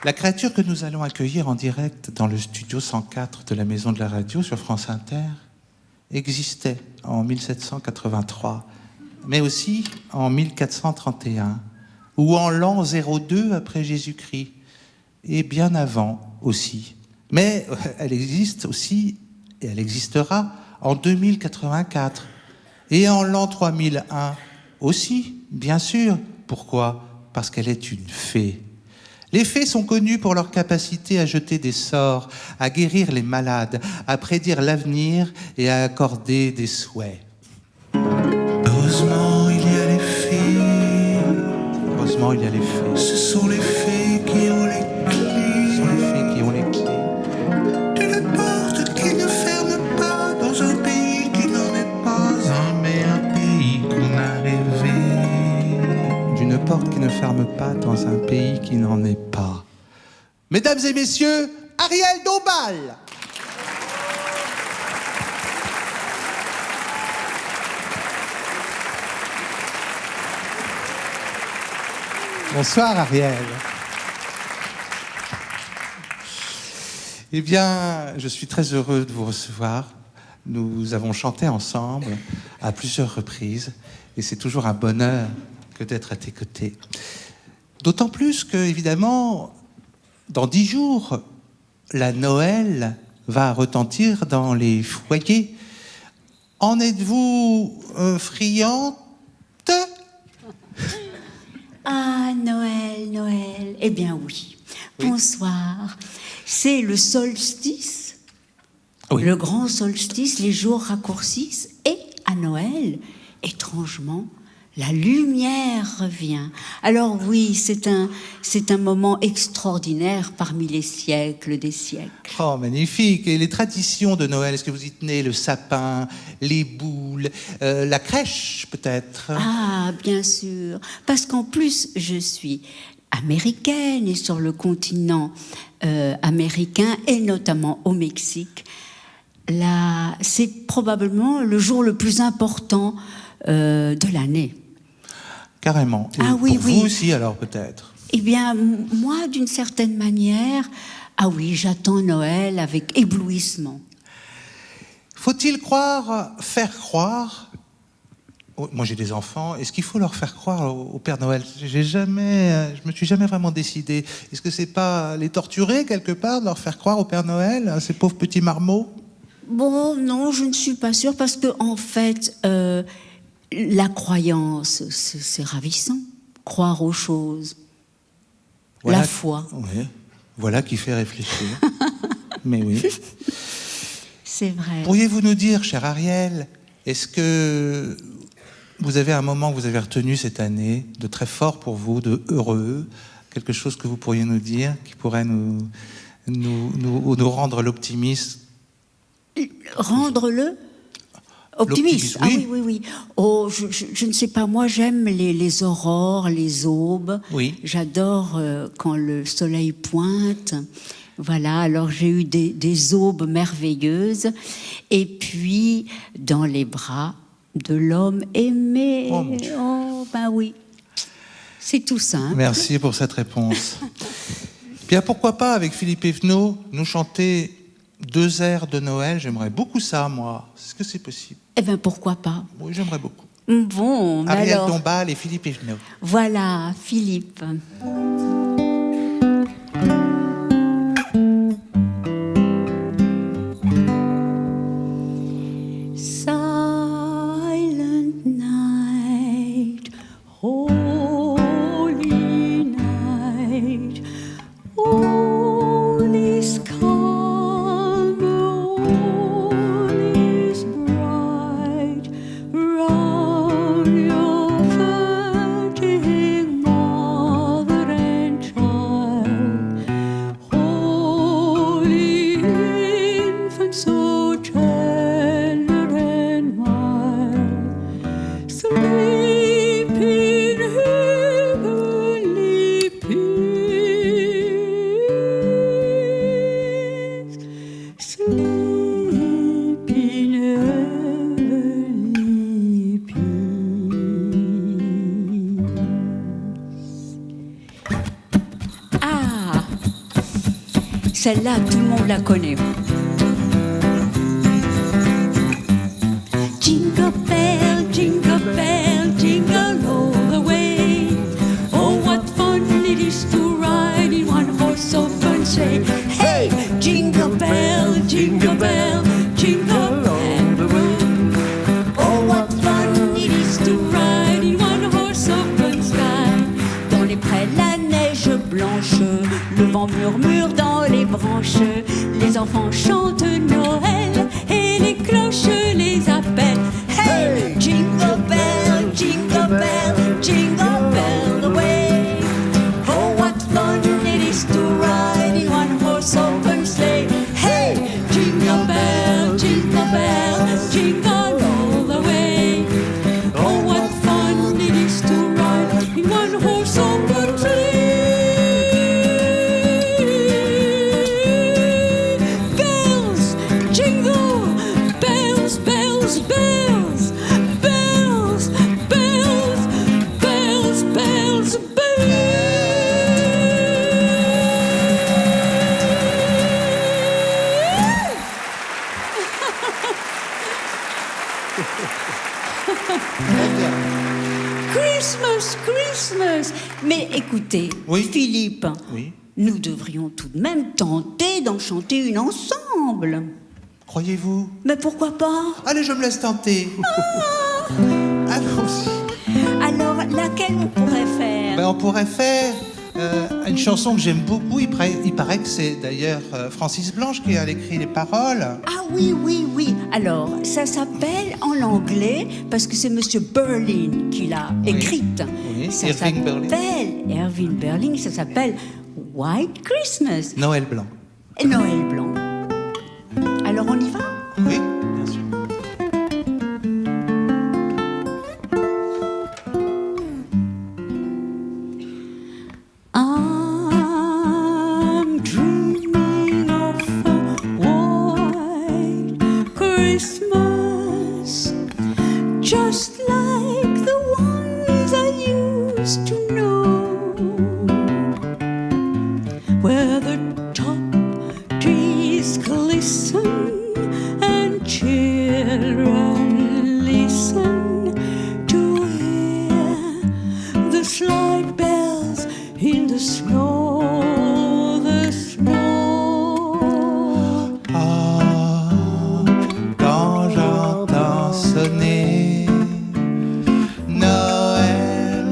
La créature que nous allons accueillir en direct dans le studio 104 de la Maison de la Radio sur France Inter existait en 1783, mais aussi en 1431, ou en l'an 02 après Jésus-Christ, et bien avant aussi. Mais elle existe aussi, et elle existera en 2084, et en l'an 3001 aussi, bien sûr. Pourquoi ? Parce qu'elle est une fée. Les fées sont connues pour leur capacité à jeter des sorts, à guérir les malades, à prédire l'avenir et à accorder des souhaits. Heureusement, il y a les fées. Heureusement, il y a les fées. Ce sont les fées qui ont les clés. Ce sont les fées qui ont les clés. D'une porte qui ne ferme pas dans un pays qui n'en est pas un, mais un pays qu'on a rêvé. D'une porte qui ne ferme pas dans un pays qui n'en est pas. Mesdames et messieurs, Ariel Dombal. Bonsoir Ariel. Eh bien, je suis très heureux de vous recevoir. Nous avons chanté ensemble à plusieurs reprises et c'est toujours un bonheur que d'être à tes côtés. D'autant plus que, évidemment, dans 10 jours, la Noël va retentir dans les foyers. En êtes-vous friande ? Ah, Noël, Noël. Eh bien oui. Bonsoir. C'est le solstice, le grand solstice, les jours raccourcissent et à Noël, étrangement, la lumière revient. Alors oui, c'est un moment extraordinaire parmi les siècles des siècles. Oh, magnifique. Et les traditions de Noël, est-ce que vous y tenez? Le sapin, les boules, la crèche peut-être? Ah, bien sûr. Parce qu'en plus, je suis américaine et sur le continent américain et notamment au Mexique, c'est probablement le jour le plus important de l'année. Carrément. Et oui, pour vous aussi, alors, peut-être? Eh bien, moi, d'une certaine manière, ah oui, j'attends Noël avec éblouissement. Faut-il faire croire... Moi, j'ai des enfants. Est-ce qu'il faut leur faire croire au Père Noël? Je me suis jamais vraiment décidé. Est-ce que c'est pas les torturer, quelque part, de leur faire croire au Père Noël, à ces pauvres petits marmots? Bon, non, je ne suis pas sûre, parce que, en fait... la croyance, c'est ravissant. Croire aux choses. Voilà, la foi. Oui, voilà qui fait réfléchir. Mais oui. C'est vrai. Pourriez-vous nous dire, cher Ariel, est-ce que vous avez un moment que vous avez retenu cette année, de très fort pour vous, de heureux, quelque chose que vous pourriez nous dire, qui pourrait nous rendre l'optimisme? Rendre-le optimiste. Oui. Ah oui. Oh, je ne sais pas, moi j'aime les aurores, les aubes. Oui. J'adore quand le soleil pointe. Voilà, alors j'ai eu des aubes merveilleuses. Et puis, dans les bras de l'homme aimé. Oh, mon Dieu. Oh, ben oui. C'est tout simple. Merci pour cette réponse. Bien, pourquoi pas, avec Philippe Evenot, nous chanter 2 airs de Noël? J'aimerais beaucoup ça, moi. Est-ce que c'est possible? Eh bien, pourquoi pas? Oui, j'aimerais beaucoup. Bon, mais Ariel alors... Dombal et Philippe Evenot. Voilà, Philippe. Silent night, holy night, all is calm, all is bright, round your virgin mother Celle-là, tout le monde la connaît. Jingle bell, jingle bell, jingle all the way. Oh, what fun it is to ride in one horse open sleigh. Hey, jingle bell, jingle bell, jingle all the way. Oh, what fun it is to ride in one horse open sky. Dans les prés, la neige blanche, le vent murmure dans les branches. Les enfants chantent Noël et les cloches les appellent. Hey, jingle bell, jingle bell, jingle bell the way. Oh, what fun it is to ride in one horse open sleigh. Hey, jingle bell, jingle bell, jingle all the way. Oh, what fun it is to ride in one horse open sleigh. Bells, jingle, bells, bells, bells, bells, bells, bells, bells, bells. Christmas, Christmas. Mais écoutez, Oui. Philippe, Oui. nous devrions tout de même tenter d'en chanter une ensemble. Croyez-vous? Mais pourquoi pas? Allez, je me laisse tenter. Allons-y. Alors, laquelle on pourrait faire? Ben, on pourrait faire une chanson que j'aime beaucoup. Il paraît que c'est d'ailleurs Francis Blanche qui a écrit les paroles. Ah oui, oui, oui. Alors, ça s'appelle en anglais, parce que c'est Monsieur Berlin qui l'a écrite. Oui, Ça Irving Berlin. s'appelle Irving Berlin, ça s'appelle White Christmas. Noël blanc. Et Noël blanc. Alors, on y va? Oui, bien sûr. I'm dreaming of a white Christmas, just like the ones I used to know, where the top trees glisten and children listen to hear the sleigh bells in the snow, the snow. Ah, quand j'entends sonner Noël,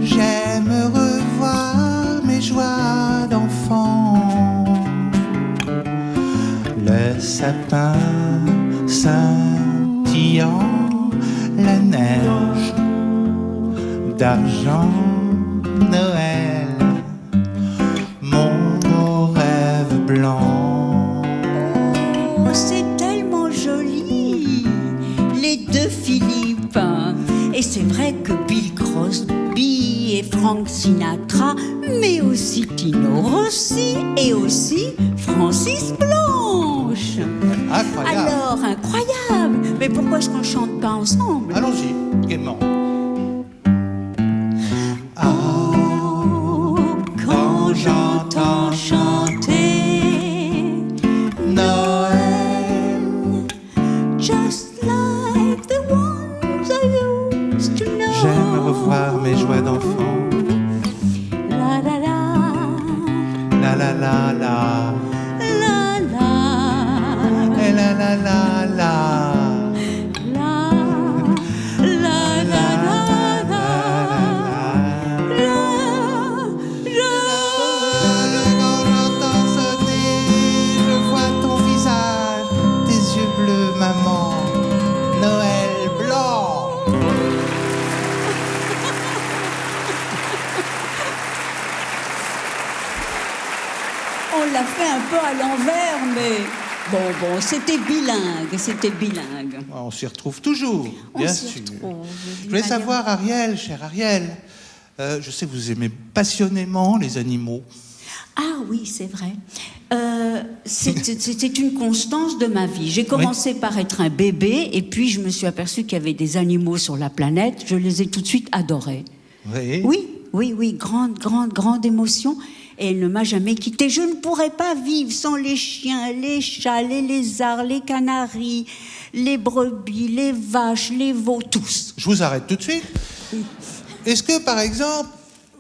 j'aime revoir mes joies d'enfant. Le sapin scintillant, la neige d'argent, Noël, mon beau rêve blanc. Oh, c'est tellement joli, les deux Philippe. Et c'est vrai que Bill Crosby et Frank Sinatra, mais aussi Tino Rossi et aussi Francis Blanche. Incroyable. Alors, incroyable. Mais pourquoi est-ce qu'on chante pas ensemble? Allons-y, gaiement. Quand j'entends chanter Noël, just like the ones I used to know. j'aime revoir mes joies d'enfant. La la la, La la la la, la la, et la la la la. la la la la Quand j'entends sonner, je vois ton visage, tes yeux bleus, maman. Noël blanc. On l'a fait un peu à l'envers, mais bon, c'était bilingue. On s'y retrouve toujours, On bien s'y sûr. retrouve, Je voulais savoir, Ariel, cher Ariel, je sais que vous aimez passionnément les animaux. Ah oui, c'est vrai. C'était une constance de ma vie. J'ai commencé par être un bébé et puis je me suis aperçue qu'il y avait des animaux sur la planète. Je les ai tout de suite adorés. Oui. Oui, grande émotion. et elle ne m'a jamais quittée. Je ne pourrais pas vivre sans les chiens, les chats, les lézards, les canaris, les brebis, les vaches, les veaux, tous. Je vous arrête tout de suite. Est-ce que, par exemple,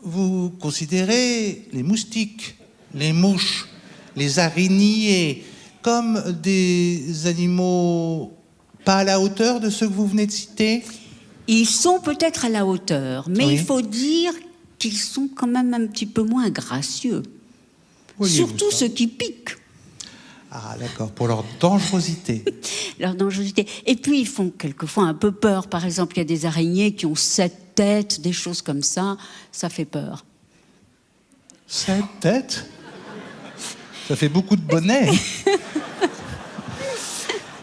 vous considérez les moustiques, les mouches, les araignées comme des animaux pas à la hauteur de ceux que vous venez de citer ? Ils sont peut-être à la hauteur, mais il faut dire qu'ils sont quand même un petit peu moins gracieux. Surtout ceux qui piquent. Ah, d'accord, pour leur dangerosité. Leur dangerosité. Et puis, ils font quelquefois un peu peur. Par exemple, il y a des araignées qui ont 7 têtes, des choses comme ça. Ça fait peur. 7 têtes ? Ça fait beaucoup de bonnets.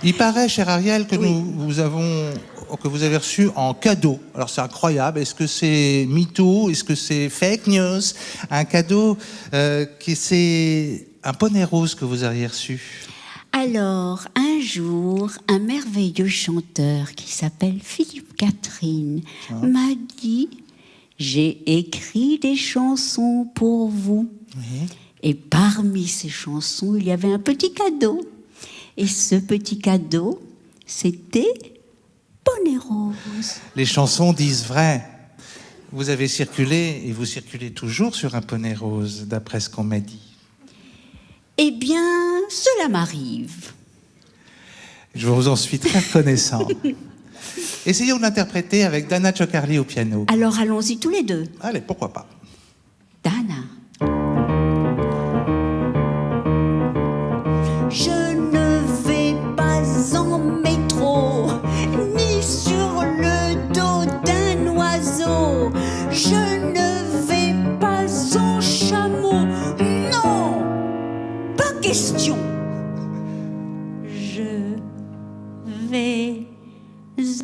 Il paraît, cher Ariel, que vous avez reçu en cadeau. Alors c'est incroyable. Est-ce que c'est mytho ? Est-ce que c'est fake news ? Un cadeau c'est un poney rose que vous aviez reçu. Alors, un jour, un merveilleux chanteur qui s'appelle Philippe Catherine m'a dit « J'ai écrit des chansons pour vous. » Et parmi ces chansons, il y avait un petit cadeau. Et ce petit cadeau, c'était Poney Rose. Les chansons disent vrai. Vous avez circulé, et vous circulez toujours sur un poney rose, d'après ce qu'on m'a dit. Eh bien, cela m'arrive. Je vous en suis très reconnaissant. Essayons de l'interpréter avec Dana Ciocarli au piano. Alors allons-y tous les deux. Allez, pourquoi pas. Dana. Je ne vais pas en métro, ni sur le dos d'un oiseau. Je ne vais pas en chameau, non, pas question. Je vais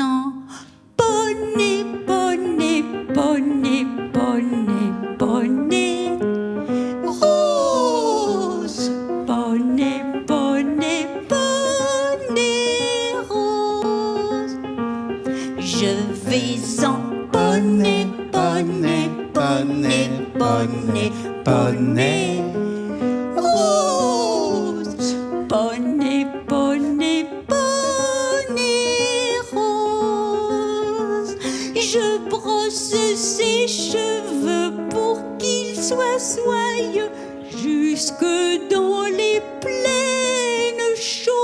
en poney, poney, poney, poney, poney rose. Poney, poney, poney rose. Je vais en poney, poney, poney, poney, poney rose. Poney, poney, poney rose. Je brosse ses cheveux pour qu'ils soient soyeux jusque dans les plaines chauves.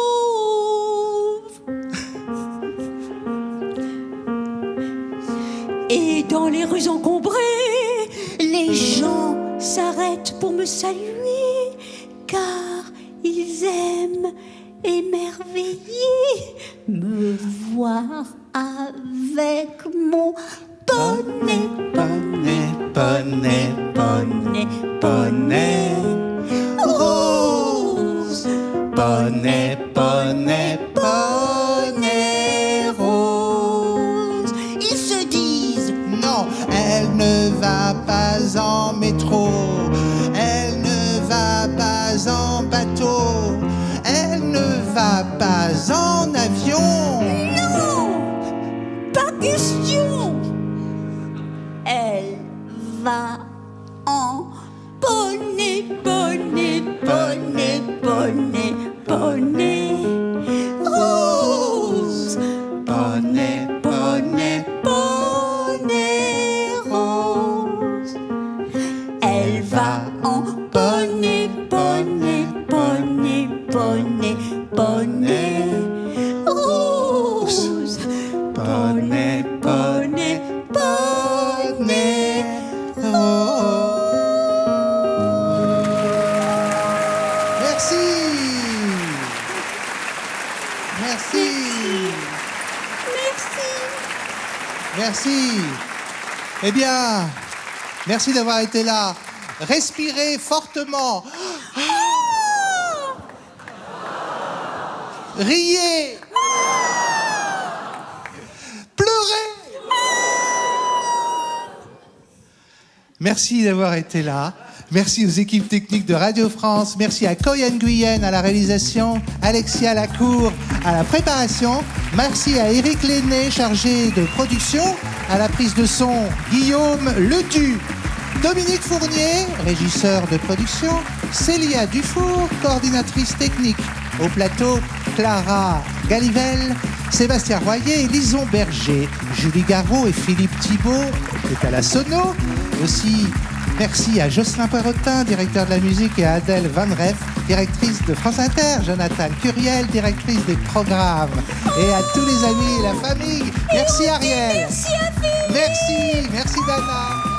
Et dans les rues encombrées, les gens s'arrêtent pour me saluer, car ils aiment émerveiller me voir avec mon poney, poney, poney, poney, poney rose. Poney, poney, poney rose. Ils se disent non, elle ne va pas en métro, elle ne va pas en bateau, elle ne va pas en avion. non, pas question. Elle va en poney, poney, poney, poney, poney rose. Poney, poney, poney rose. Elle va en poney, poney, poney, poney, poney rose. Poney, poney, poney rose. Merci. Merci. Merci. Merci. Eh bien, merci d'avoir été là. Respirez fortement. Riez. Pleurez. Merci d'avoir été là. Merci aux équipes techniques de Radio France. Merci à Coy Nguyen à la réalisation, Alexia Lacour à la préparation. Merci à Éric Lenné, chargé de production, à la prise de son, Guillaume Ledu. Dominique Fournier, régisseur de production. Célia Dufour, coordinatrice technique. Au plateau, Clara Galivelle, Sébastien Royer et Lison Berger. Julie Garot et Philippe Thibault est à la sono. Aussi, merci à Jocelyn Poirotin, directeur de la musique, et à Adèle Van Reff, directrice de France Inter, Jonathan Curiel, directrice des programmes, et à tous les amis et la famille. Merci Ariel. Merci à vous. Merci Dana.